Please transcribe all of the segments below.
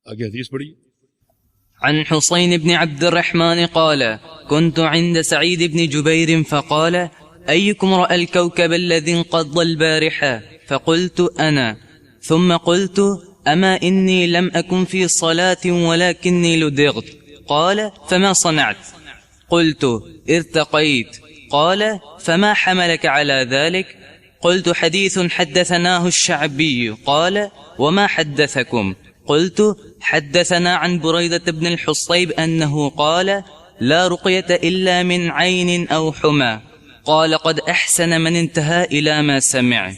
آگے حدیث پڑھی. عن حسين بن عبد الرحمن قال كنت عند سعيد بن جبير فقال أيكم رأى الكوكب الذي انقض البارحة؟ فقلت أنا. ثم قلت أما إني لم أكن في صلاة ولكني لدغت. قال فما صنعت؟ قلت ارتقيت. قال فما حملك على ذلك؟ قلت حديث حدثناه الشعبي. قال وما حدثكم؟ قلت حدثنا عن بريدة بن الحصيب أنه قال لا رقية إلا من عين أو حمى. قال قد أحسن من انتهى إلى ما سمع.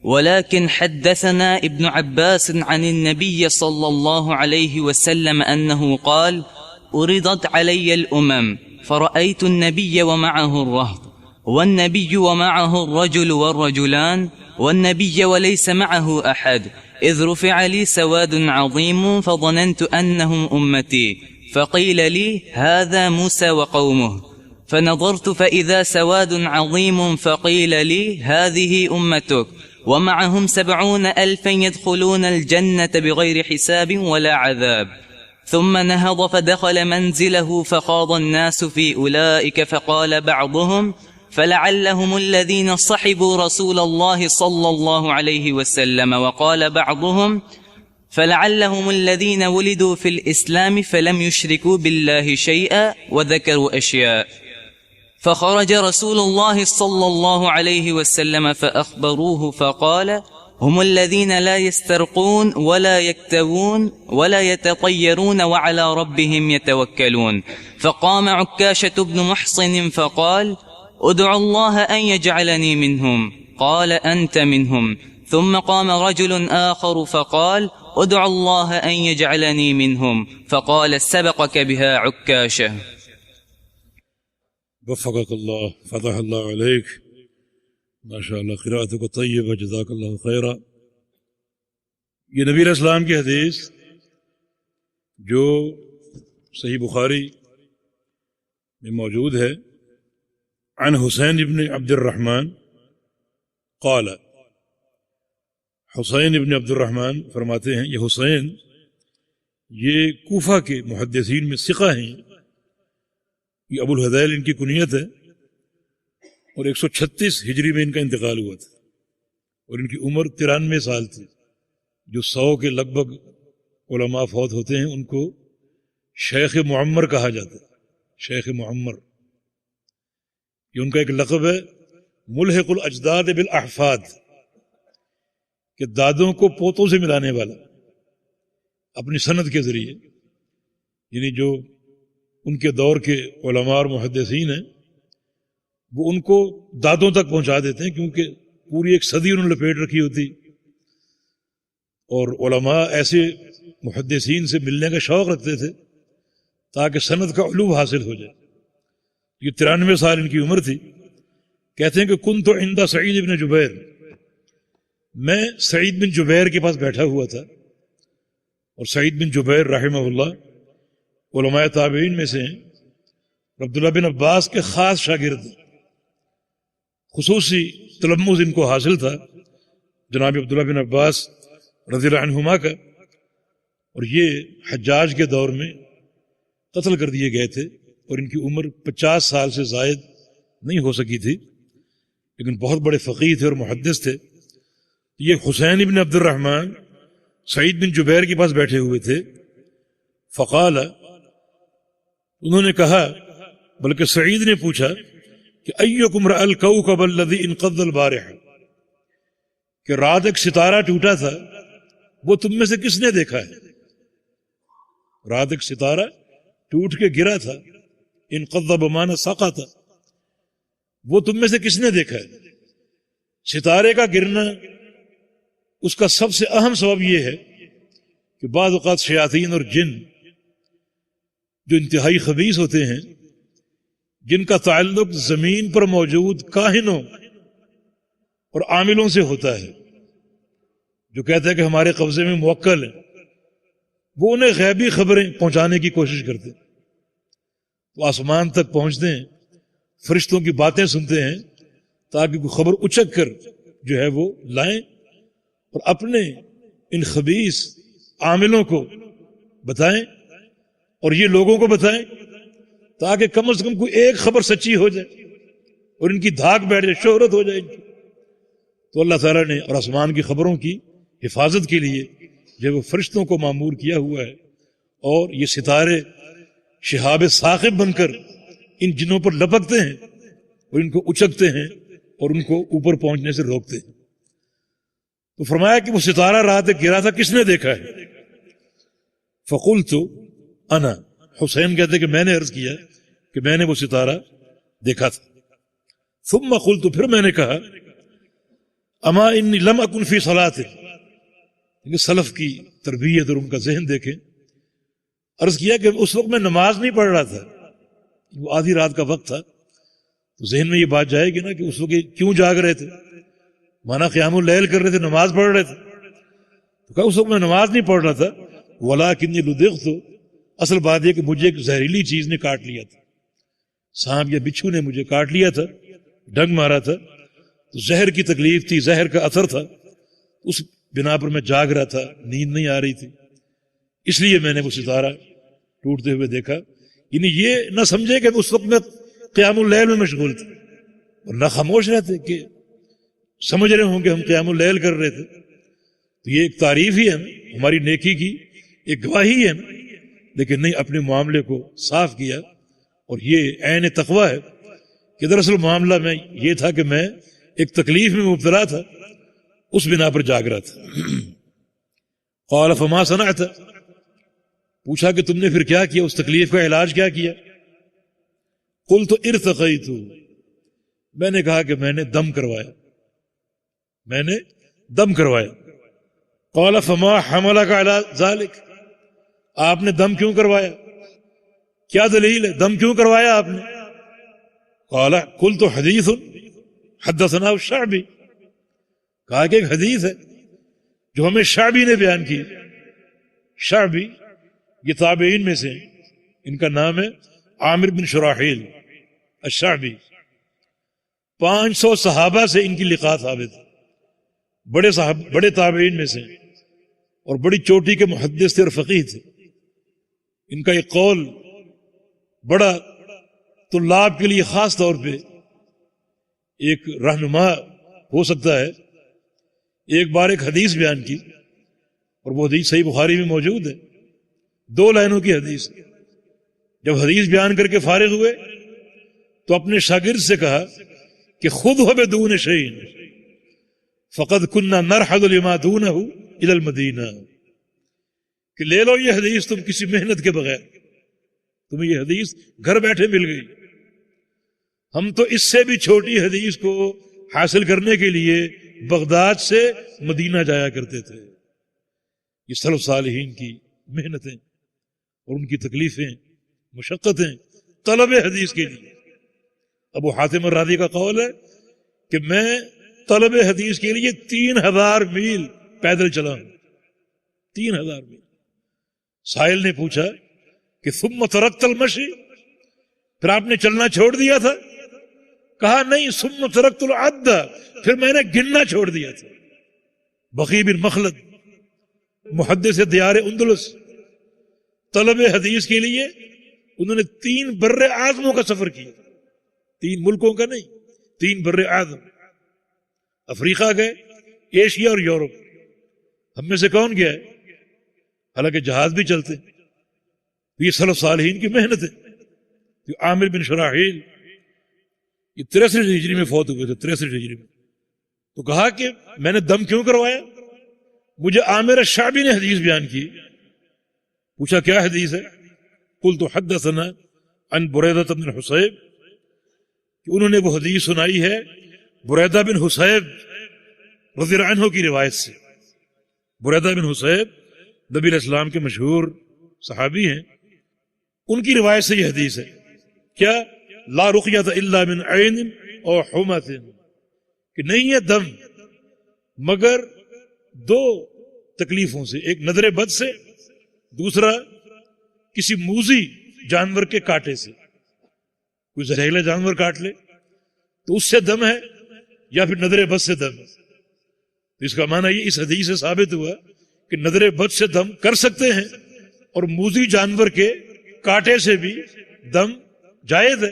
ولكن حدثنا ابن عباس عن النبي صلى الله عليه وسلم أنه قال أُرِضَتْ عَلَيَّ الأمم فرأيت النبي ومعه الرهط والنبي ومعه الرجل والرجلان والنبي وليس معه أحد إذ رفع لي سواد عظيم فظننت أنهم أمتي فقيل لي هذا موسى وقومه فنظرت فإذا سواد عظيم فقيل لي هذه أمتك ومعهم 70,000 يدخلون الجنة بغير حساب ولا عذاب. ثم نهض فدخل منزله فخاض الناس في أولئك فقال بعضهم فلعلهم الذين صحبوا رسول الله صلى الله عليه وسلم وقال بعضهم فلعلهم الذين ولدوا في الإسلام فلم يشركوا بالله شيئا وذكروا أشياء. فخرج رسول الله صلى الله عليه وسلم فأخبروه فقال هم الذين لا يسترقون ولا يكتوون ولا يتطيرون وعلى ربهم يتوكلون. فقام عكاشة بن محصن فقال ادعوا الله أن يجعلني منهم. قال أنت منهم. ثم قام رجل آخر فقال ادعوا الله أن يجعلني منهم. فقال سبقك بها عكاشة. وفقك اللہ فتح اللہ علیک. ماشاء اللہ قراءتک طیبہ جزاک اللہ خیرہ. یہ نبی علیہ السلام کی حدیث جو صحیح بخاری میں موجود ہے. عن حسین ابن عبد الرحمن قال، حسین ابن عبد الرحمن فرماتے ہیں، یہ حسین یہ کوفہ کے محدثین میں ثقہ ہیں. یہ ابو الحدیل ان کی کنیت ہے اور 136 ہجری میں ان کا انتقال ہوا تھا اور ان کی عمر 93 سال تھی. جو 100 کے لگ بھگ علماء فوت ہوتے ہیں ان کو شیخ معمر کہا جاتا ہے. شیخ معمر یہ ان کا ایک لقب ہے. ملحق الاجداد بالاحفاد کہ دادوں کو پوتوں سے ملانے والا اپنی سند کے ذریعے. یعنی جو ان کے دور کے علماء اور محدثین ہیں وہ ان کو دادوں تک پہنچا دیتے ہیں کیونکہ پوری ایک صدی انہوں نے لپیٹ رکھی ہوتی. اور علماء ایسے محدثین سے ملنے کا شوق رکھتے تھے تاکہ سند کا علوم حاصل ہو جائے. یہ 93 سال ان کی عمر تھی. کہتے ہیں کہ کنت عند سعید بن جبیر، میں سعید بن جبیر کے پاس بیٹھا ہوا تھا. اور سعید بن جبیر رحمہ اللہ علماء تابعین میں سے ہیں. عبداللہ بن عباس کے خاص شاگرد، خصوصی تلمذ ان کو حاصل تھا جناب عبداللہ بن عباس رضی اللہ عنہما کا. اور یہ حجاج کے دور میں قتل کر دیے گئے تھے اور ان کی عمر 50 سال سے زائد نہیں ہو سکی تھی، لیکن بہت بڑے فقیہ تھے اور محدث تھے. یہ حسین ابن عبد الرحمن سعید بن جبیر کے پاس بیٹھے ہوئے تھے. فقال، انہوں نے کہا، بلکہ سعید نے پوچھا کہ ایکم رأى الكوكب الذي انقض البارحة، کہ رات ایک ستارہ ٹوٹا تھا وہ تم میں سے کس نے دیکھا ہے؟ رات ایک ستارہ ٹوٹ کے گرا تھا، انقض بمعنی سقط، وہ تم میں سے کس نے دیکھا ہے؟ ستارے کا گرنا اس کا سب سے اہم سبب یہ ہے کہ بعض اوقات شیاطین اور جن جو انتہائی خبیث ہوتے ہیں، جن کا تعلق زمین پر موجود کاہنوں اور عاملوں سے ہوتا ہے، جو کہتے ہیں کہ ہمارے قبضے میں موکل ہیں، وہ انہیں غیبی خبریں پہنچانے کی کوشش کرتے ہیں. وہ آسمان تک پہنچتے ہیں، فرشتوں کی باتیں سنتے ہیں تاکہ کوئی خبر اچک کر جو ہے وہ لائیں اور اپنے ان خبیث عاملوں کو بتائیں اور یہ لوگوں کو بتائیں تاکہ کم از کم کوئی ایک خبر سچی ہو جائے اور ان کی دھاک بیٹھ جائے، شہرت ہو جائے ان کی۔ تو اللہ تعالیٰ نے اور آسمان کی خبروں کی حفاظت کے لیے جب وہ فرشتوں کو مامور کیا ہوا ہے، اور یہ ستارے شہاب ثاقب بن کر ان جنوں پر لپکتے ہیں اور ان کو اچکتے ہیں اور ان کو اوپر پہنچنے سے روکتے ہیں۔ تو فرمایا کہ وہ ستارہ رات گرا تھا، کس نے دیکھا ہے؟ فقلت انا، حسین کہتے کہ میں نے عرض کیا کہ میں نے وہ ستارہ دیکھا تھا۔ ثم قلت، پھر میں نے کہا اما انی لم اکن فی صلاۃ، سلف کی تربیت اور ان کا ذہن دیکھیں۔ عرض کیا کہ اس وقت میں نماز نہیں پڑھ رہا تھا، وہ آدھی رات کا وقت تھا، تو ذہن میں یہ بات جائے گی نا کہ اس وقت کیوں جاگ رہے تھے، مانا قیام اللیل کر رہے تھے، نماز پڑھ رہے تھے۔ تو کہا اس وقت میں نماز نہیں پڑھ رہا تھا، ولکنی لدغت، اصل بات یہ کہ مجھے ایک زہریلی چیز نے کاٹ لیا تھا، سانپ یا بچھو نے مجھے کاٹ لیا تھا، ڈنگ مارا تھا، تو زہر کی تکلیف تھی، زہر کا اثر تھا، اس بنا پر میں جاگ رہا تھا، نیند نہیں آ رہی تھی، اس لیے میں نے وہ ستارہ ٹوٹتے ہوئے دیکھا۔ یعنی یہ نہ سمجھے کہ اس وقت میں قیام اللیل میں مشغول تھے، اور نہ خاموش رہتے کہ سمجھ رہے ہوں کہ ہم قیام اللیل کر رہے تھے۔ تو یہ ایک تعریف ہی ہے نا ہماری نیکی کی، ایک گواہی ہے نا، لیکن نہیں، اپنے معاملے کو صاف کیا، اور یہ عین تقویٰ ہے کہ دراصل معاملہ میں یہ تھا کہ میں ایک تکلیف میں مبتلا تھا، اس بنا پر جاگ رہا تھا۔ قال فما صنعت، پوچھا کہ تم نے پھر کیا کیا، اس تکلیف کا علاج کیا کیا؟ قلت ارتقیت، میں نے کہا کہ میں نے دم کروایا، میں نے دم کروایا۔ قال فما حملک علی ذلک، آپ نے دم کیوں کروایا، کیا دلیل ہے، دم کیوں کروایا آپ نے؟ قال قلت حدیث حدثنا الشعبی، کہا کہ ایک حدیث ہے جو ہمیں شعبی نے بیان کی۔ شعبی یہ تابعین میں سے، ان کا نام ہے عامر بن شراحیل الشعبی، 500 صحابہ سے ان کی لقاء ثابت، بڑے تابعین میں سے، اور بڑی چوٹی کے محدث تھے اور فقیہ تھے۔ ان کا ایک قول بڑا طلاب کے لیے خاص طور پہ ایک رہنما ہو سکتا ہے۔ ایک بار ایک حدیث بیان کی، اور وہ حدیث صحیح بخاری میں موجود ہے، 2 لائنوں کی حدیث۔ جب حدیث بیان کر کے فارغ ہوئے تو اپنے شاگرد سے کہا کہ خود ہو بدون شیء فقد كنا نرحل لما دونه الى المدینہ، کہ لے لو یہ حدیث تم کسی محنت کے بغیر، تمہیں یہ حدیث گھر بیٹھے مل گئی۔ ہم تو اس سے بھی چھوٹی حدیث کو حاصل کرنے کے لیے بغداد سے مدینہ جایا کرتے تھے۔ یہ سلف صالحین کی محنتیں اور ان کی تکلیفیں، مشقتیں طلب حدیث کے لیے۔ ابو حاتم الرازی کا قول ہے کہ میں طلب حدیث کے لیے 3000 میل پیدل چلا ہوں، 3000 میل۔ سائل نے پوچھا کہ ثم ترکت المشی، پھر آپ نے چلنا چھوڑ دیا تھا؟ کہا نہیں، ثم ترکت العد، پھر میں نے گننا چھوڑ دیا تھا۔ بقی بن مخلد محدث دیار اندلس، طلب حدیث کے لیے انہوں نے 3 بر اعظموں کا سفر کیا، 3 ملکوں کا نہیں، 3 بر اعظم۔ افریقہ گئے، ایشیا اور یورپ۔ ہم میں سے کون گیا ہے؟ حالانکہ جہاز بھی چلتے۔ یہ سلف صالحین کی محنت ہے۔ عامر بن شراحیل یہ 63 ہجری میں فوت ہوئے تھے، 63 ہجری میں۔ تو کہا کہ میں نے دم کیوں کروایا؟ مجھے عامر الشعبی نے حدیث بیان کی۔ پوچھا کیا حدیث ہے؟ قلت حدثنا عن بریدہ بن حصیب، کہ انہوں نے وہ حدیث سنائی ہے بریدہ بن حصیب رضی اللہ عنہ کی روایت سے۔ بریدہ بن حصیب نبی علیہ السلام کے مشہور صحابی ہیں، ان کی روایت سے یہ حدیث ہے۔ کیا؟ لا رقیۃ الا من عین او حمۃ، کہ نہیں ہے دم مگر 2 تکلیفوں سے، ایک نظر بد سے، دوسرا کسی موذی جانور کے کاٹے سے۔ کوئی زہریلا جانور کاٹ لے تو اس سے دم ہے، یا پھر نظر بد سے دم ہے۔ تو اس کا معنی یہ اس حدیث سے ثابت ہوا کہ نظر بد سے دم کر سکتے ہیں، اور موذی جانور کے کاٹے سے بھی دم جائز ہے،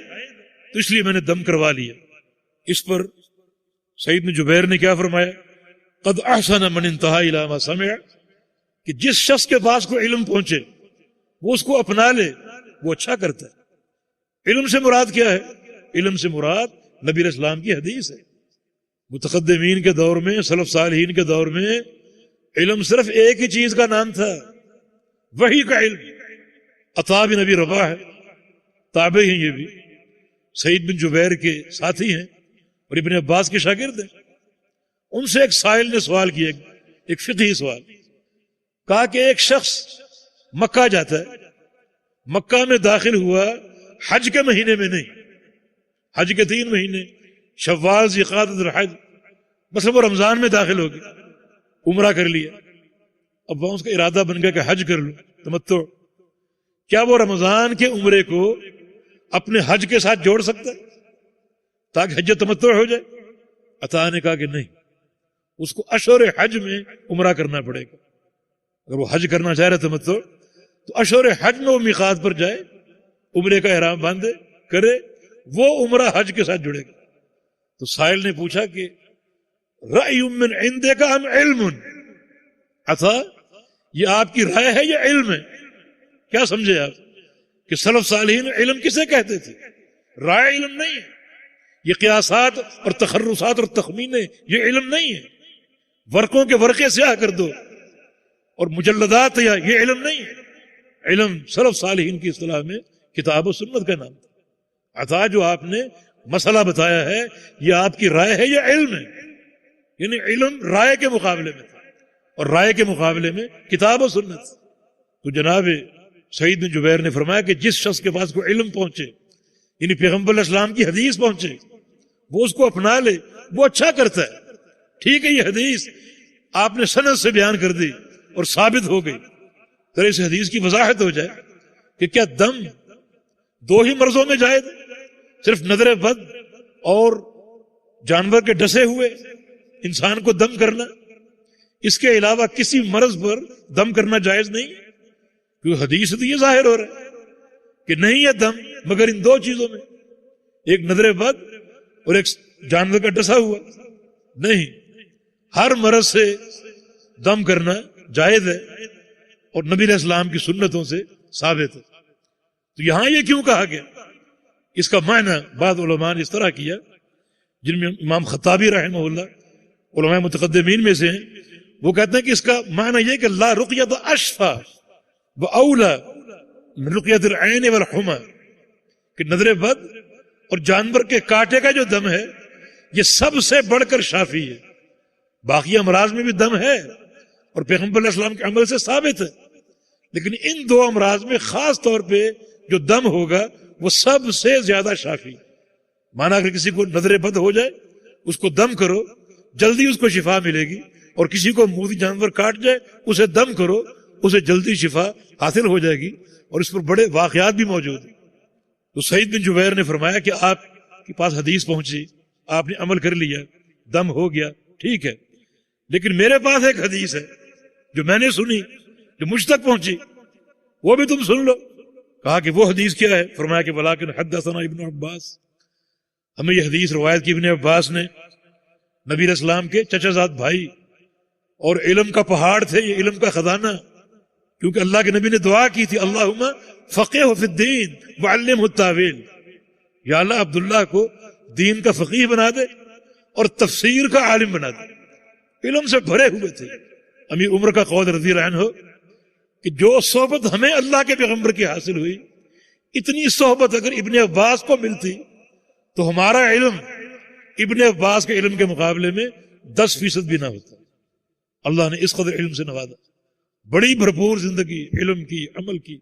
تو اس لیے میں نے دم کروا لیا۔ اس پر سعید بن جبیر نے کیا فرمایا؟ قد احسن من انتہا الی ما سمع، کہ جس شخص کے پاس کوئی علم پہنچے وہ اس کو اپنا لے، وہ اچھا کرتا ہے۔ علم سے مراد کیا ہے؟ علم سے مراد نبی علیہ السلام کی حدیث ہے۔ متقدمین کے دور میں، سلف صالحین کے دور میں علم صرف ایک ہی چیز کا نام تھا، وحی کا علم۔ عطا بن ابی رباح ہے، تابعی ہیں یہ بھی، سعید بن جبیر کے ساتھی ہیں اور ابن عباس کے شاگرد ہیں۔ ان سے ایک سائل نے سوال کیا، ایک فقہی سوال، کہا کہ ایک شخص مکہ جاتا ہے، مکہ میں داخل ہوا حج کے مہینے میں نہیں، حج کے 3 مہینے شوال، ذوالقعدہ، ذوالحج، مثلا وہ رمضان میں داخل ہو گیا، عمرہ کر لیا، اب وہاں اس کا ارادہ بن گیا کہ حج کر لوں، تمتع۔ کیا وہ رمضان کے عمرے کو اپنے حج کے ساتھ جوڑ سکتا ہے تاکہ حج تمتع ہو جائے؟ عطا نے کہا کہ نہیں، اس کو اشہر حج میں عمرہ کرنا پڑے گا۔ اگر وہ حج کرنا چاہ رہے تمتع تو اشہر حج میں وہ میقات پر جائے، عمرے کا احرام باندھے، کرے، وہ عمرہ حج کے ساتھ جڑے گا۔ تو سائل نے پوچھا کہ رأی من عندک ام علم؟ عطا، یہ آپ کی رائے ہے یا علم ہے؟ کیا سمجھے آپ کہ سلف صالحین علم کسے کہتے تھے؟ رائے علم نہیں ہے، یہ قیاسات اور تخرصات اور تخمینے یہ علم نہیں ہے، ورقوں کے ورقے سیاہ کر دو اور مجلدات یا یہ علم نہیں ہے۔ علم سلف صالحین کی اصطلاح میں کتاب و سنت کا نام تھا۔ عطا، جو آپ نے مسئلہ بتایا ہے یہ آپ کی رائے ہے یا علم ہے؟ یعنی علم رائے کے مقابلے میں تھا اور رائے کے مقابلے میں کتاب و سنت۔ تو جناب سعید بن جبیر نے فرمایا کہ جس شخص کے پاس کوئی علم پہنچے، یعنی پیغمبر علیہ السلام کی حدیث پہنچے، وہ اس کو اپنا لے، وہ اچھا کرتا ہے۔ ٹھیک ہے، یہ حدیث آپ نے سند سے بیان کر دی اور ثابت ہو گئی، تو اس حدیث کی وضاحت ہو جائے کہ کیا دم 2 ہی مرضوں میں جائز ہے؟ صرف نظر بد اور جانور کے ڈسے ہوئے انسان کو دم کرنا، اس کے علاوہ کسی مرض پر دم کرنا جائز نہیں؟ کیونکہ حدیث تو یہ ظاہر ہو رہا ہے کہ نہیں ہے دم مگر ان 2 چیزوں میں، ایک نظر بد اور ایک جانور کا ڈسا ہوا۔ نہیں، ہر مرض سے دم کرنا جائز ہے اور نبی علیہ السلام کی سنتوں سے ثابت ہے۔ تو یہاں یہ کیوں کہا گیا؟ اس کا معنی بعض علماء نے اس طرح کیا، جن میں امام خطابی رحمہ اللہ علماء متقدمین میں سے ہیں، وہ کہتے ہیں کہ اس کا معنی یہ کہ لا رقیۃ اشفا و اولا من رقیۃ العین والحمى، کہ نظر بد اور جانور کے کاٹے کا جو دم ہے یہ سب سے بڑھ کر شافی ہے۔ باقی امراض میں بھی دم ہے اور پیغمبر علیہ السلام کے عمل سے ثابت ہے، لیکن ان 2 امراض میں خاص طور پہ جو دم ہوگا وہ سب سے زیادہ شافی۔ مانا اگر کسی کو نظر بد ہو جائے اس کو دم کرو، جلدی اس کو شفا ملے گی، اور کسی کو موذی جانور کاٹ جائے اسے دم کرو، اسے جلدی شفا حاصل ہو جائے گی، اور اس پر بڑے واقعات بھی موجود ہیں۔ تو سعید بن جبیر نے فرمایا کہ آپ کے پاس حدیث پہنچی، آپ نے عمل کر لیا، دم ہو گیا، ٹھیک ہے، لیکن میرے پاس ایک حدیث ہے جو میں نے سنی، جو مجھ تک پہنچی، وہ بھی تم سن لو۔ کہا کہ وہ حدیث کیا ہے؟ فرمایا کہ ولیکن حدثنا ابن عباس، ہمیں یہ حدیث روایت کی ابن عباس نے، نبی علیہ السلام کے چچا زاد بھائی اور علم کا پہاڑ تھے، یہ علم کا خزانہ، کیونکہ اللہ کے نبی نے دعا کی تھی اللہم فقہہ فی الدین وعلمہ التاویل، یا اللہ عبداللہ کو دین کا فقیہ بنا دے اور تفسیر کا عالم بنا دے۔ علم سے بھرے ہوئے تھے۔ امیر عمر کا قول رضی اللہ عنہ کہ جو صحبت ہمیں اللہ کے پیغمبر کی حاصل ہوئی، اتنی صحبت اگر ابن عباس کو ملتی تو ہمارا علم ابن عباس کے علم کے مقابلے میں 10% بھی نہ ہوتا۔ اللہ نے اس قدر علم سے نوازا، بڑی بھرپور زندگی علم کی، عمل کی۔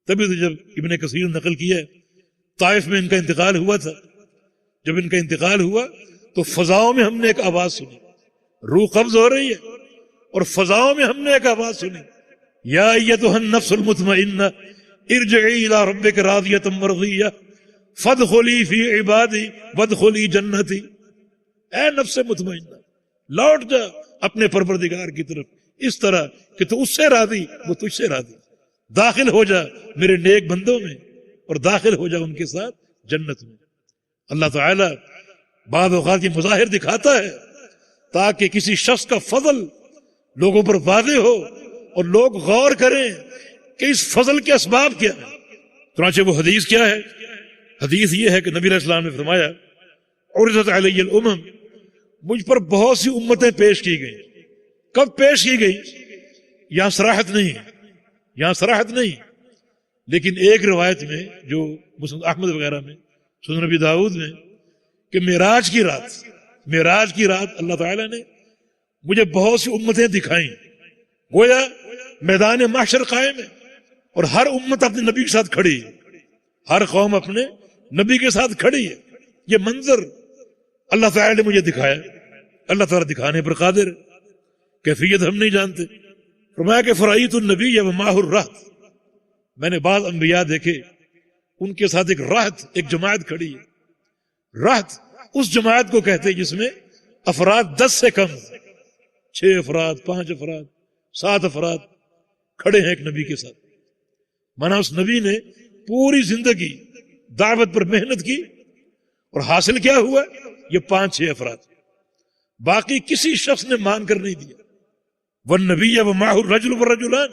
تبھی تو جب ابن کثیر نقل کیا ہے طائف میں ان کا انتقال ہوا تھا، جب ان کا انتقال ہوا تو فضاؤں میں ہم نے ایک آواز سنی، روح قبض ہو رہی ہے اور فضاؤں میں ہم نے ایک آواز سنی، یا ایتھا النفس المطمئنہ ارجعی الی ربک راضیۃ مرضیہ فادخلی فی عبادی وادخلی جنتی، اے نفس مطمئنہ لوٹ جا اپنے پروردگار کی طرف، اس طرح کہ تو اس سے راضی وہ تجھ سے راضی۔ داخل ہو جا میرے نیک بندوں میں اور داخل ہو جا ان کے ساتھ جنت میں۔ اللہ تعالیٰ بعض اوقات یہ مظاہر دکھاتا ہے تاکہ کسی شخص کا فضل لوگوں پر واضح ہو اور لوگ غور کریں کہ اس فضل کے اسباب کیا ہیں۔ چنانچہ وہ حدیث کیا ہے؟ حدیث یہ ہے کہ نبی علیہ السلام نے فرمایا عرضت علی الامم، مجھ پر بہت سی امتیں پیش کی گئیں۔ کب پیش کی گئی؟ یہاں صراحت نہیں، لیکن ایک روایت میں جو مسند احمد وغیرہ میں، سنن نبی داؤد میں، کہ معراج کی رات اللہ تعالیٰ نے مجھے بہت سی امتیں دکھائیں۔ گویا میدان محشر قائم ہے اور ہر امت اپنے نبی کے ساتھ کھڑی ہے، ہر قوم اپنے نبی کے ساتھ کھڑی ہے۔ یہ منظر اللہ تعالیٰ نے مجھے دکھایا۔ اللہ تعالیٰ دکھانے پر قادر ہے، کیفیت ہم نہیں جانتے۔ فرمایا کہ فرائیت النبی ومعہ الرہط، میں نے بعض انبیاء دیکھے، ان کے ساتھ ایک رہط، ایک جماعت کھڑی ہے۔ رہط اس جماعت کو کہتے ہیں جس میں افراد 10 سے کم، 6 افراد، 5 افراد، 7 افراد کھڑے ہیں ایک نبی کے ساتھ۔ مانا اس نبی نے پوری زندگی دعوت پر محنت کی اور حاصل کیا ہوا؟ یہ 5-6 افراد، باقی کسی شخص نے مان کر نہیں دیا۔ والنبی ومعہ الرجل والرجلان،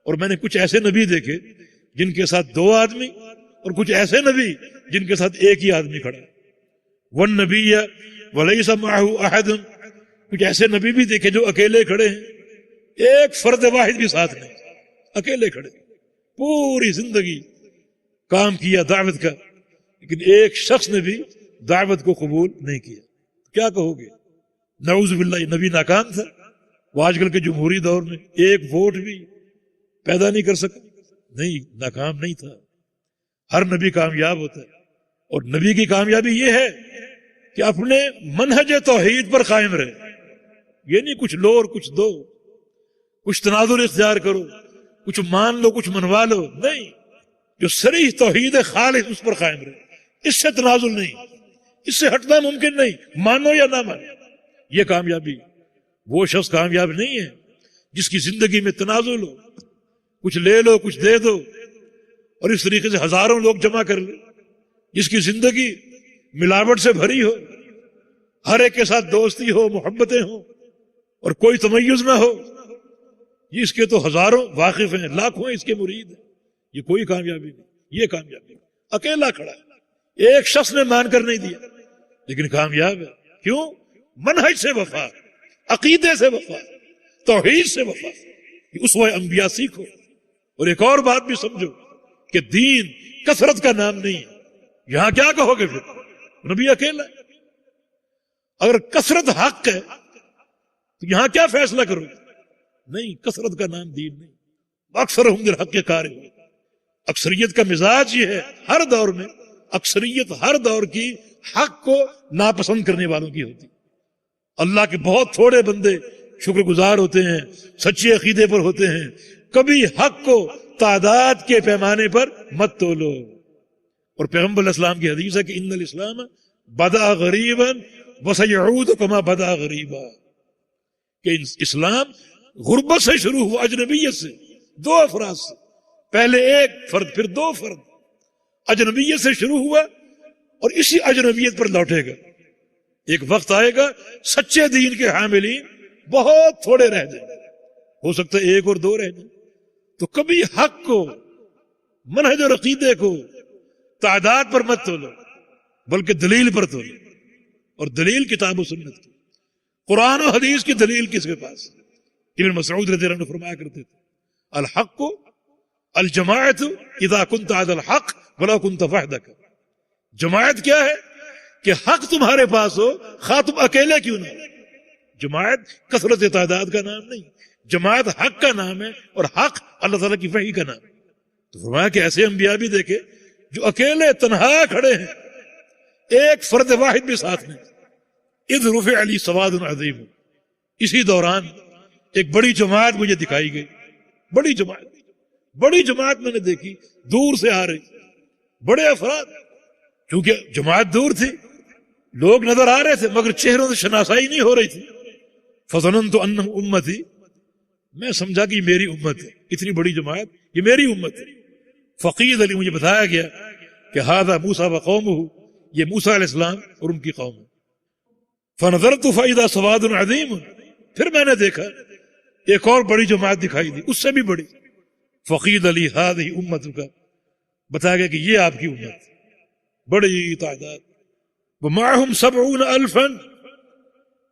اور میں نے کچھ ایسے نبی دیکھے جن کے ساتھ 2 آدمی، اور کچھ ایسے نبی جن کے ساتھ ایک ہی آدمی کھڑا۔ والنبی ولیس معہ احد، کچھ ایسے نبی بھی دیکھے جو اکیلے کھڑے ہیں، ایک فرد واحد بھی ساتھ نہیں، اکیلے کھڑے، پوری زندگی کام کیا دعوت کا، لیکن ایک شخص نے بھی دعوت کو قبول نہیں کیا۔ کیا کہو گے؟ نعوذ باللہ، یہ نبی ناکام تھا۔ وہ آج کل کے جمہوری دور میں ایک ووٹ بھی پیدا نہیں کر سکا، نہیں، ناکام نہیں تھا۔ ہر نبی کامیاب ہوتا ہے، اور نبی کی کامیابی یہ ہے کہ اپنے منہج توحید پر قائم رہے۔ یہ نہیں کچھ لو اور کچھ دو، کچھ تنازل اختیار کرو، کچھ مان لو کچھ منوا لو، نہیں، جو صریح توحید خالص اس پر قائم رہے، اس سے تنازل نہیں، اس سے ہٹنا ممکن نہیں، مانو یا نہ مانو۔ یہ کامیابی، وہ شخص کامیاب نہیں ہے جس کی زندگی میں تنازل ہو، کچھ لے لو کچھ دے دو، اور اس طریقے سے ہزاروں لوگ جمع کر لے، جس کی زندگی ملاوٹ سے بھری ہو، ہر ایک کے ساتھ دوستی ہو، محبتیں ہوں، اور کوئی تمیز نہ ہو۔ اس کے تو ہزاروں واقف ہیں، لاکھوں اس کے مرید ہیں۔ یہ کوئی کامیابی نہیں، یہ کامیابی اکیلا کھڑا ہے، ایک شخص نے مان کر نہیں دیا لیکن کامیاب ہے۔ کیوں؟ منہج سے وفا، عقیدے سے وفا، توحید سے وفا۔ اسوہ انبیاء سیکھو۔ اور ایک اور بات بھی سمجھو کہ دین کثرت کا نام نہیں ہے۔ یہاں کیا کہو گے پھر؟ نبی اکیلا ہے۔ اگر کثرت حق ہے تو یہاں کیا فیصلہ کرو گے؟ نہیں، کثرت کا نام دین نہیں۔ اکثر ہم در حق کے کار ہو، اکثریت کا مزاج یہ ہے، ہر دور میں اکثریت ہر دور کی حق کو ناپسند کرنے والوں کی ہوتی۔ اللہ کے بہت تھوڑے بندے شکر گزار ہوتے ہیں، سچے عقیدے پر ہوتے ہیں۔ کبھی حق کو تعداد کے پیمانے پر مت تولو۔ اور پیغمبر علیہ السلام کی حدیث ہے کہ ان الاسلام بدأ غریبا وسیعود کما بدأ غریبا، کہ اسلام غربت سے شروع ہوا، اجنبیت سے، 2 افراد سے، پہلے ایک فرد پھر 2 فرد، اجنبیت سے شروع ہوا اور اسی اجنبیت پر لوٹے گا۔ ایک وقت آئے گا سچے دین کے حاملین بہت تھوڑے رہ جائیں، ہو سکتا ہے 1 اور 2 رہ جائیں۔ تو کبھی حق کو، منہج اور عقیدے کو تعداد پر مت تولو، بلکہ دلیل پر تولو، اور دلیل کتاب و سنت کی، قرآن و حدیث کی دلیل کس کے پاس؟ ابن مسعود رضی اللہ عنہ فرمایا کرتے تھے الحق الجماعت اذا كنت على الحق ولا كنت وحدك۔ جماعت کیا ہے؟ کہ حق تمہارے پاس ہو خواہ تم اکیلے کیوں نہ ہو۔ جماعت کثرت تعداد کا نام نہیں، جماعت حق کا نام ہے، اور حق اللہ تعالیٰ کی وحی کا نام ہے۔ تو فرمایا کہ ایسے انبیاء بھی دیکھے جو اکیلے تنہا کھڑے ہیں، ایک فرد واحد بھی ساتھ نہیں۔ اذ رفع علی سواد عظیم، اسی دوران ایک بڑی جماعت مجھے دکھائی گئی، بڑی جماعت میں نے دیکھی، دور سے آ رہی، بڑے افراد، چونکہ جماعت دور تھی، لوگ نظر آ رہے تھے مگر چہروں سے شناسائی نہیں ہو رہی تھی۔ فظننت انہم امتی، میں سمجھا کہ یہ میری امت ہے، اتنی بڑی جماعت یہ میری امت ہے۔ فقید علی مجھے بتایا گیا کہ ھذا موسیٰ و قومہ، یہ موسیٰ علیہ السلام اور ان کی قوم ہے۔ فنظرت فاذا سواد عظیم، پھر میں نے دیکھا ایک اور بڑی جماعت دکھائی دی، اس سے بھی بڑی۔ فقید علی ھذہ امتک، بتایا گیا کہ یہ آپ کی امت، بڑی تعداد۔ ومعہم 70,000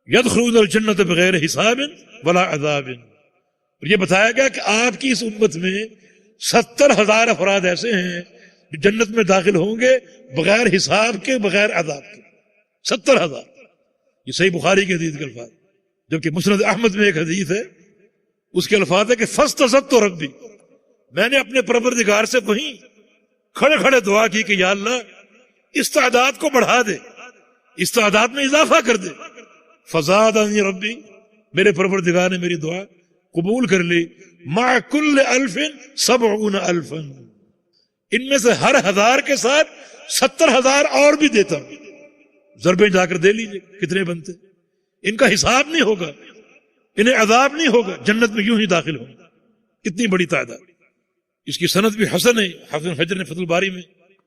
يدخلون الجنت بغیر حساب ولا عذاب، اور یہ بتایا گیا کہ آپ کی اس امت میں 70,000 افراد ایسے ہیں جو جنت میں داخل ہوں گے بغیر حساب کے، بغیر عذاب کے۔ 70,000، یہ صحیح بخاری کے حدیث کے الفاظ۔ جبکہ مسند احمد میں ایک حدیث ہے، اس کے الفاظ ہے کہ فاستزدت ربی، میں نے اپنے پروردگار سے وہیں کھڑے کھڑے دعا کی کہ یا اللہ اس تعداد کو بڑھا دے، اس تعداد میں اضافہ کر دے۔ فزادنی ربی، میرے پروردگار نے میری دعا قبول کر لی۔ مع کل 1,070,000، ان میں سے ہر 1000 کے ساتھ 70,000 اور بھی دیتا ہوں۔ ضربیں جا کر دے لیجئے کتنے بنتے، ان کا حساب نہیں ہوگا، انہیں عذاب نہیں ہوگا، جنت میں یوں ہی داخل ہوں گے۔ اتنی بڑی تعداد۔ اس کی سند بھی حسن ہے، حافظ حجر نے فتح الباری میں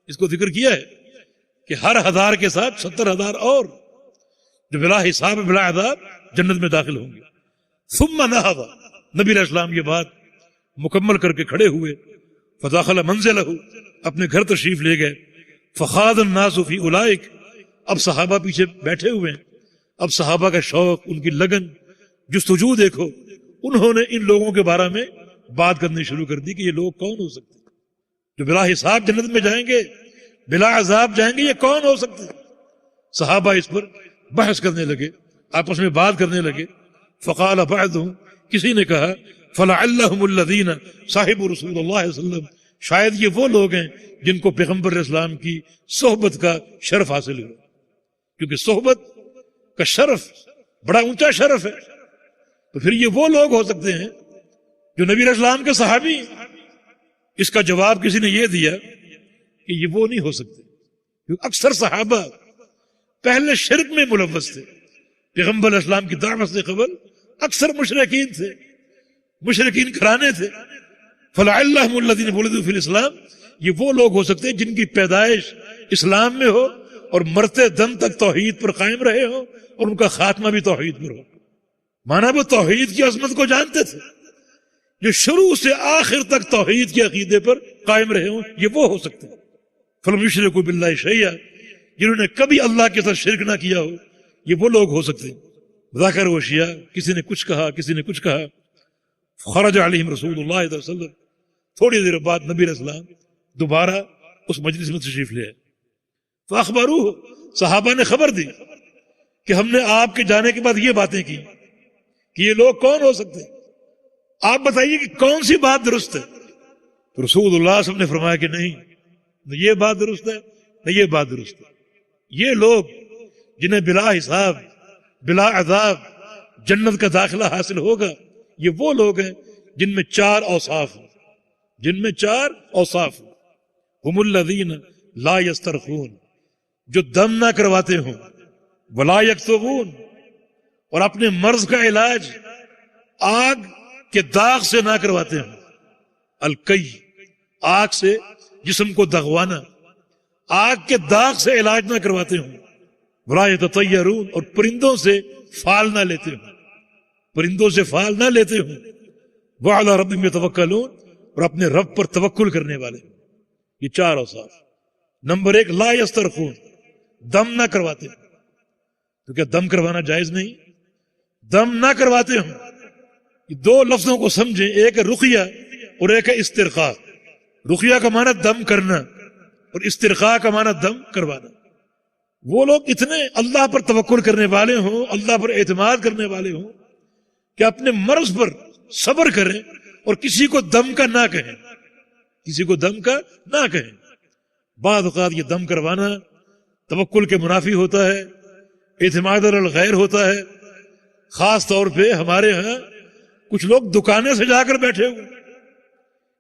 اس کو ذکر کیا ہے کہ ہر 1000 کے ساتھ 70,000 اور جو بلا حساب بلا عذاب جنت میں داخل ہوں گے۔ ثم نہض، نبی علیہ السلام یہ بات مکمل کر کے کھڑے ہوئے۔ فدخل منزلہ، اپنے گھر تشریف لے گئے۔ فخاض الناس فی اولئک، اب صحابہ پیچھے بیٹھے ہوئے ہیں، اب صحابہ کا شوق، ان کی لگن، جستجو دیکھو۔ انہوں نے ان لوگوں کے بارے میں بات کرنی شروع کر دی کہ یہ لوگ کون ہو سکتے ہیں جو بلا حساب جنت میں جائیں گے، بلا عذاب جائیں گے، یہ کون ہو سکتے ہیں؟ صحابہ اس پر بحث کرنے لگے، آپس میں بات کرنے لگے۔ فقال بعضهم، کسی نے کہا فلعلهم الذین صاحب رسول اللہ صلی اللہ علیہ وسلم، شاید یہ وہ لوگ ہیں جن کو پیغمبر علیہ السلام کی صحبت کا شرف حاصل ہوا، کیونکہ صحبت کا شرف بڑا اونچا شرف ہے، تو پھر یہ وہ لوگ ہو سکتے ہیں جو نبی علیہ السلام کے صحابی ہیں۔ اس کا جواب کسی نے یہ دیا کہ یہ وہ نہیں ہو سکتے، کیونکہ اکثر صحابہ پہلے شرک میں ملوث تھے، پیغمبر علیہ السلام کی دعوت سے قبل اکثر مشرکین تھے، مشرکین گھرانے تھے۔ فلعلهم الذین ولدوا فی الاسلام، یہ وہ لوگ ہو سکتے ہیں جن کی پیدائش اسلام میں ہو اور مرتے دم تک توحید پر قائم رہے ہو اور ان کا خاتمہ بھی توحید پر ہو۔ مانا وہ توحید کی عظمت کو جانتے تھے، جو شروع سے آخر تک توحید کے عقیدے پر قائم رہے ہوں، یہ وہ ہو سکتے ہیں۔ فلم یشرکوا باللہ شیئا، جنہوں نے کبھی اللہ کے ساتھ شرک نہ کیا ہو، یہ وہ لوگ ہو سکتے ہیں۔ ذکر و اشیاء، کسی نے کچھ کہا، کسی نے کچھ کہا۔ خرج علیہم رسول اللہ صلی اللہ علیہ وسلم، تھوڑی دیر بعد نبی علیہ السلام دوبارہ اس مجلس میں تشریف لے آئے۔ فاخبروہ، صحابہ نے خبر دی کہ ہم نے آپ کے جانے کے بعد یہ باتیں کی کہ یہ لوگ کون ہو سکتے ہیں، آپ بتائیے کہ کون سی بات درست ہے۔ تو رسول اللہ صلی اللہ علیہ وسلم نے فرمایا کہ نہیں، نہ یہ بات درست ہے نہ یہ بات درست ہے۔ یہ لوگ جنہیں بلا حساب بلا عذاب جنت کا داخلہ حاصل ہوگا، یہ وہ لوگ ہیں جن میں 4 اوصاف ہیں، جن میں 4 اوصاف ہیں۔ ہم الذین لا یسترخون، جو دم نہ کرواتے ہوں، ولا یکتوون، اور اپنے مرض کا علاج آگ کے داغ سے نہ کرواتے ہوں۔ الکی، آگ سے جسم کو دغوانا، آگ کے داغ سے علاج نہ کرواتے ہوں۔ ولا یتطیرون، اور پرندوں سے فال نہ لیتے ہوں، پرندوں سے فال نہ لیتے ہوں۔ وعلی ربہم یتوکلون، اور اپنے رب پر توکل کرنے والے ہوں۔ یہ 4 اوصاف۔ نمبر 1، لا یسترخون، دم نہ کرواتے ہوں۔ تو کیا دم کروانا جائز نہیں؟ دم نہ کرواتے ہوں۔ یہ 2 لفظوں کو سمجھیں، ایک ہے رقیہ اور ایک ہے استرخاء۔ رقیہ کا معنی دم کرنا اور استرخاء کا معنی دم کروانا۔ وہ لوگ اتنے اللہ پر توکل کرنے والے ہوں، اللہ پر اعتماد کرنے والے ہوں کہ اپنے مرض پر صبر کریں اور کسی کو دم کا نہ کہیں، کسی کو دم کا نہ کہیں۔ بعض اوقات یہ دم کروانا توکل کے منافی ہوتا ہے، اعتماد علی الغیر ہوتا ہے۔ خاص طور پہ ہمارے ہاں کچھ لوگ دکانیں سے جا کر بیٹھے ہوئے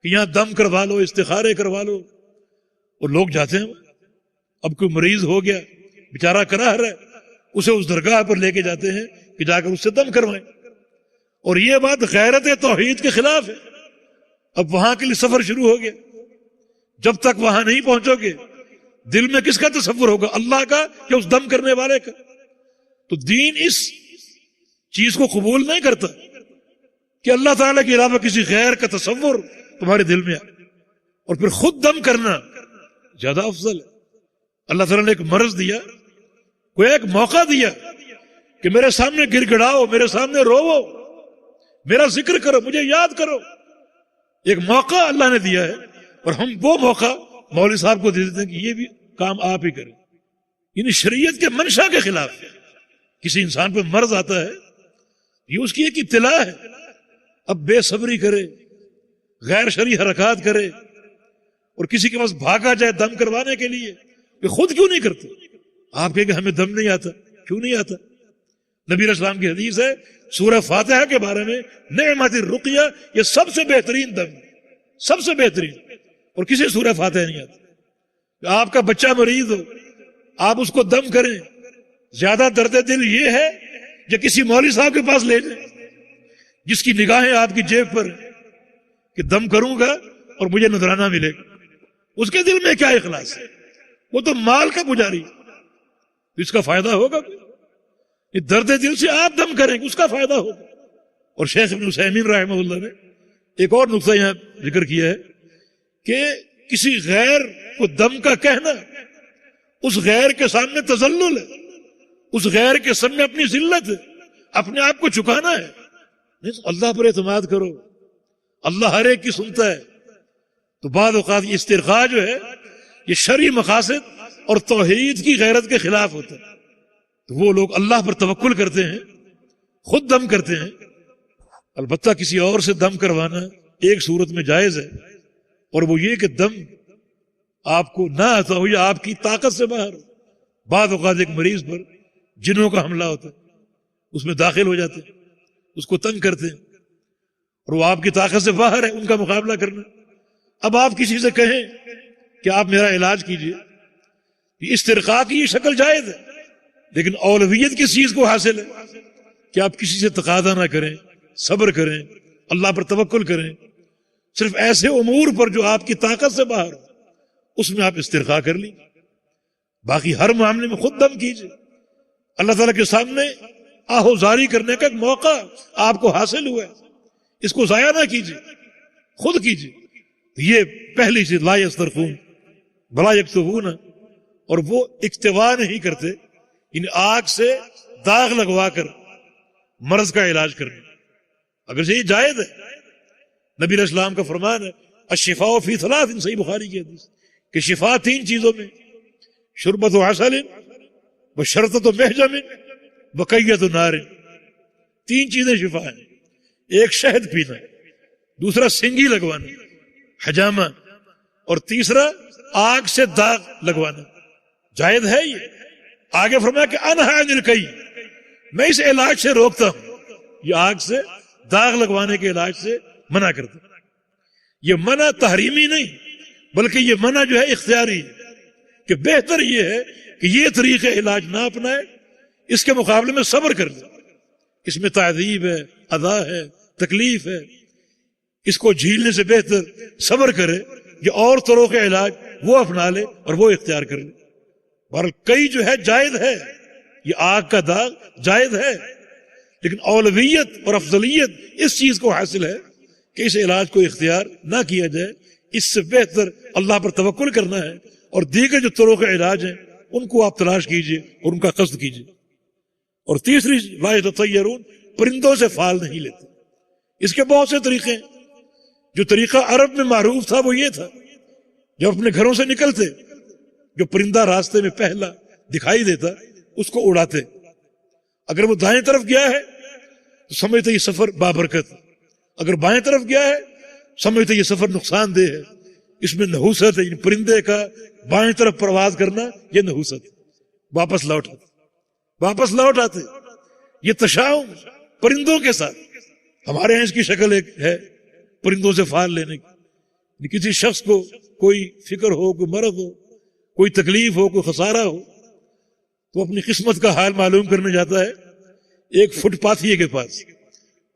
کہ یہاں دم کروا لو، استخارے کروا لو، اور لوگ جاتے ہیں۔ اب کوئی مریض ہو گیا، بیچارہ کراہ رہا ہے، اسے اس درگاہ پر لے کے جاتے ہیں کہ جا کر اس سے دم کروائیں، اور یہ بات غیرت توحید کے خلاف ہے. اب وہاں کے لیے سفر شروع ہو گیا. جب تک وہاں نہیں پہنچو گے دل میں کس کا تصور ہوگا؟ اللہ کا یا اس دم کرنے والے کا؟ تو دین اس چیز کو قبول نہیں کرتا کہ اللہ تعالیٰ کے علاوہ کسی غیر کا تصور تمہارے دل میں آئے، اور پھر خود دم کرنا زیادہ افضل ہے. اللہ تعالیٰ نے ایک مرض دیا، کوئی ایک موقع دیا کہ میرے سامنے گر گڑاؤ، میرے سامنے روو، میرا ذکر کرو، مجھے یاد کرو. ایک موقع اللہ نے دیا ہے، اور ہم وہ موقع مولوی صاحب کو دے دیتے ہیں کہ یہ بھی کام آپ ہی کریں. یعنی شریعت کے منشا کے خلاف ہے. کسی انسان پہ مرض آتا ہے، یہ اس کی ایک ابتلا ہے. اب بے صبری کرے، غیر شرعی حرکات کرے، اور کسی کے پاس بھاگا جائے دم کروانے کے لیے، کہ خود کیوں نہیں کرتے؟ آپ کہیں کہ ہمیں دم نہیں آتا. کیوں نہیں آتا؟ نبی علیہ السلام کی حدیث ہے سورہ فاتحہ کے بارے میں، نعمت الرقیہ، یہ سب سے بہترین دم، سب سے بہترین. اور کسی سورہ فاتحہ نہیں آتا. آپ کا بچہ مریض ہو، آپ اس کو دم کریں، زیادہ درد دل یہ ہے کہ کسی مولوی صاحب کے پاس لے جائیں جس کی نگاہیں آپ کی جیب پر ہیں کہ دم کروں گا اور مجھے نذرانہ ملے گا. اس کے دل میں کیا اخلاص ہے؟ وہ تو مال کا پجاری، اس کا فائدہ ہوگا؟ یہ درد دل سے آپ دم کریں گے، اس کا فائدہ ہوگا. اور شیخ ابن عثیمین رحمہ اللہ نے ایک اور نقطہ یہاں ذکر کیا ہے کہ کسی غیر کو دم کا کہنا اس غیر کے سامنے تذلل ہے، اس غیر کے سامنے اپنی ذلت ہے، اپنے آپ کو چکانا ہے. اللہ پر اعتماد کرو، اللہ ہر ایک کی سنتا ہے. تو بعض اوقات یہ استرخاء جو ہے یہ شرعی مقاصد اور توحید کی غیرت کے خلاف ہوتا ہے. تو وہ لوگ اللہ پر توکل کرتے ہیں، خود دم کرتے ہیں. البتہ کسی اور سے دم کروانا ایک صورت میں جائز ہے، اور وہ یہ کہ دم آپ کو نہ آتا ہو یا آپ کی طاقت سے باہر ہو. بعض اوقات ایک مریض پر جنوں کا حملہ ہوتا ہے، اس میں داخل ہو جاتے ہیں، اس کو تنگ کرتے ہیں، اور وہ آپ کی طاقت سے باہر ہے ان کا مقابلہ کرنا. اب آپ کسی سے کہیں کہ آپ میرا علاج کیجئے، استرقاء کی یہ شکل جائز ہے، لیکن اولویت کس چیز کو حاصل ہے کہ آپ کسی سے تقاضا نہ کریں، صبر کریں، اللہ پر توکل کریں. صرف ایسے امور پر جو آپ کی طاقت سے باہر ہو اس میں آپ استرقاء کر لیں. باقی ہر معاملے میں خود دم کیجئے. اللہ تعالیٰ کے سامنے آہوزاری کرنے کا ایک موقع آپ کو حاصل ہوا ہے، اس کو ضائع نہ کیجئے، خود کیجئے. یہ پہلی چیز، لا یسترخون ولا یکتوون، اور وہ اکتوا نہیں کرتے، یعنی آگ سے داغ لگوا کر مرض کا علاج کرنا. اگر یہ جائز ہے، نبی علیہ السلام کا فرمان ہے الشفاء فی ثلاث، صحیح بخاری کی حدیث کہ شفا تین چیزوں میں، شربت و عسل وشرطۃ محجم وقیۃ نار. تین چیزیں شفا ہیں. ایک شہد پینا، دوسرا سنگی لگوانا حجامہ، اور تیسرا آگ سے داغ لگوانا. جائز ہے یہ. آگے فرمایا کہ انہا عن الکی، میں اس علاج سے روکتا ہوں، یہ آگ سے داغ لگوانے کے علاج سے منع کرتا ہوں. یہ منع تحریمی نہیں، بلکہ یہ منع جو ہے اختیاری ہے، کہ بہتر یہ ہے کہ یہ طریقے علاج نہ اپنائے، اس کے مقابلے میں صبر کر لے. اس میں تعذیب ہے، اذا ہے، تکلیف ہے، اس کو جھیلنے سے بہتر صبر کرے. یہ اور طرق کے علاج وہ اپنا لے اور وہ اختیار کر لے. بہرحال کئی جو ہے جائز ہے، یہ آگ کا داغ جائز ہے، لیکن اولویت اور افضلیت اس چیز کو حاصل ہے کہ اس علاج کو اختیار نہ کیا جائے. اس سے بہتر اللہ پر توکل کرنا ہے، اور دیگر جو طرق علاج ہیں ان کو آپ تلاش کیجئے اور ان کا قصد کیجئے. اور تیسری لا یتطیرون، پرندوں سے فال نہیں لیتے. اس کے بہت سے طریقے ہیں. جو طریقہ عرب میں معروف تھا وہ یہ تھا، جب اپنے گھروں سے نکلتے جو پرندہ راستے میں پہلا دکھائی دیتا اس کو اڑاتے. اگر وہ دائیں طرف گیا ہے تو سمجھتے یہ سفر بابرکت، اگر بائیں طرف گیا ہے سمجھتے یہ سفر نقصان دہ ہے، اس میں نحوست ہے. یعنی پرندے کا بائیں طرف پرواز کرنا یہ نحوست. واپس لوٹ آتے. یہ تشاؤم پرندوں کے ساتھ. ہمارے یہاں اس کی شکل ایک ہے پرندوں سے فال لینے کی. کسی شخص کو کوئی فکر ہو، کوئی مرض ہو، کوئی تکلیف ہو، کوئی خسارہ ہو، تو اپنی قسمت کا حال معلوم کرنے جاتا ہے ایک فٹ پاتھیے کے پاس.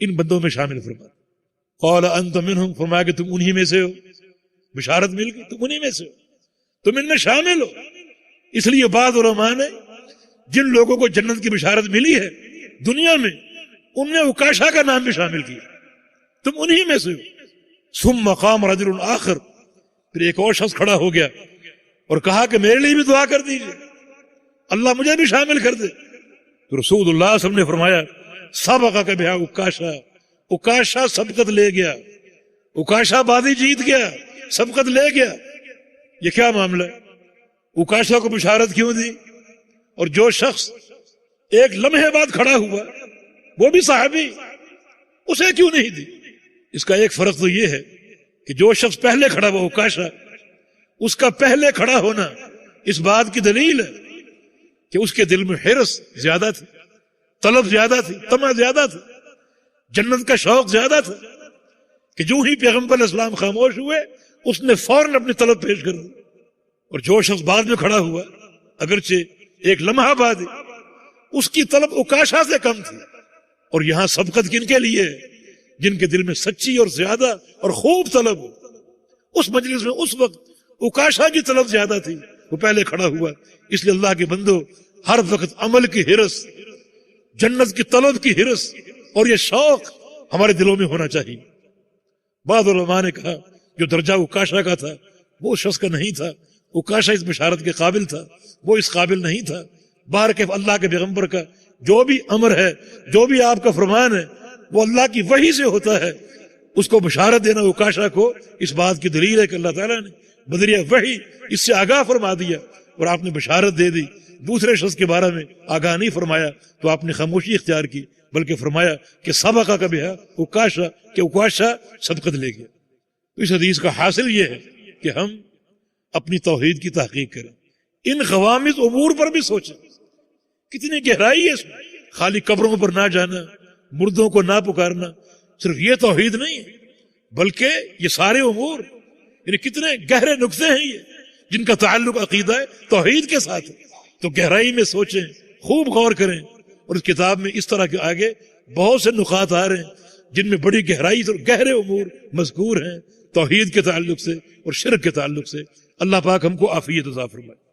ان بندوں میں شامل فرما۔ قال انت منہم، فرمایا کہ تم انہی میں سے ہو، بشارت مل گئی، تم انہی میں سے ہو، تم ان میں شامل ہو۔ اس لیے بعض علماء نے جن لوگوں کو جنت کی بشارت ملی ہے دنیا میں، ان میں عکاشہ کا نام بھی شامل کیا، تم انہی میں سے ہو۔ ثم قام رجل آخر، پھر ایک اور شخص کھڑا ہو گیا اور کہا کہ میرے لیے بھی دعا کر دیجیے، اللہ مجھے بھی شامل کر دے۔ تو رسول اللہ صلی اللہ علیہ وسلم نے فرمایا سبقک بہا عکاشہ، عکاشہ سبقت لے گیا، عکاشہ بازی جیت گیا، سبقت لے گیا۔ یہ کیا معاملہ ہے؟ عکاشہ کو بشارت کیوں دی؟ اور جو شخص ایک لمحے بعد کھڑا ہوا وہ بھی صحابی، اسے کیوں نہیں دی؟ اس کا ایک فرق تو یہ ہے کہ جو شخص پہلے کھڑا ہوا عکاشہ، اس کا پہلے کھڑا ہونا اس بات کی دلیل ہے کہ اس کے دل میں حرص زیادہ تھی، طلب زیادہ تھی، طمع زیادہ تھی، جنت کا شوق زیادہ تھا، کہ جو ہی پیغمبر علیہ السلام خاموش ہوئے اس نے فوراً اپنی طلب پیش کر دی۔ اور جو شخص بعد میں کھڑا ہوا اگرچہ ایک لمحہ بعد، اس کی طلب عکاشہ سے کم تھی۔ اور یہاں سبقت کن کے لیے ہے؟ جن کے دل میں سچی اور زیادہ اور خوب طلب ہو۔ اس مجلس میں اس وقت عکاشہ کی طلب زیادہ تھی، وہ پہلے کھڑا ہوا۔ اس لیے اللہ کے بندو، ہر وقت عمل کی حرص، جنت کی طلب کی حرص اور یہ شوق ہمارے دلوں میں ہونا چاہیے۔ بعض علماء نے کہا جو درجہ عکاشہ کا تھا وہ شخص کا نہیں تھا، عکاشہ اس بشارت کے قابل تھا، وہ اس قابل نہیں تھا۔ بارک اللہ کے پیغمبر کا جو بھی امر ہے، جو بھی آپ کا فرمان ہے، وہ اللہ کی وحی سے ہوتا ہے۔ اس کو بشارت دینا عکاشہ کو اس بات کی دلیل ہے کہ اللہ تعالیٰ نے بذریعہ وحی اس سے آگاہ فرما دیا اور آپ نے بشارت دے دی۔ دوسرے شخص کے بارے میں آگاہ نہیں فرمایا تو آپ نے خاموشی اختیار کی، بلکہ فرمایا کہ سبقہ کا بہا عکاشہ، کہ عکاشہ سبقت لے گیا۔ تو اس حدیث کا حاصل یہ ہے کہ ہم اپنی توحید کی تحقیق کریں، ان غوامض امور پر بھی سوچیں، کتنی گہرائی ہے اس میں۔ خالی قبروں پر نہ جانا، مردوں کو نہ پکارنا، صرف یہ توحید نہیں ہے، بلکہ یہ سارے امور، یعنی کتنے گہرے نقطے ہیں یہ جن کا تعلق عقیدہ توحید کے ساتھ ہے۔ تو گہرائی میں سوچیں، خوب غور کریں، اور اس کتاب میں اس طرح کے آگے بہت سے نقاط آ رہے ہیں جن میں بڑی گہرائی اور گہرے امور مذکور ہیں توحید کے تعلق سے اور شرک کے تعلق سے۔ اللہ پاک ہم کو عافیت عطا فرمائے۔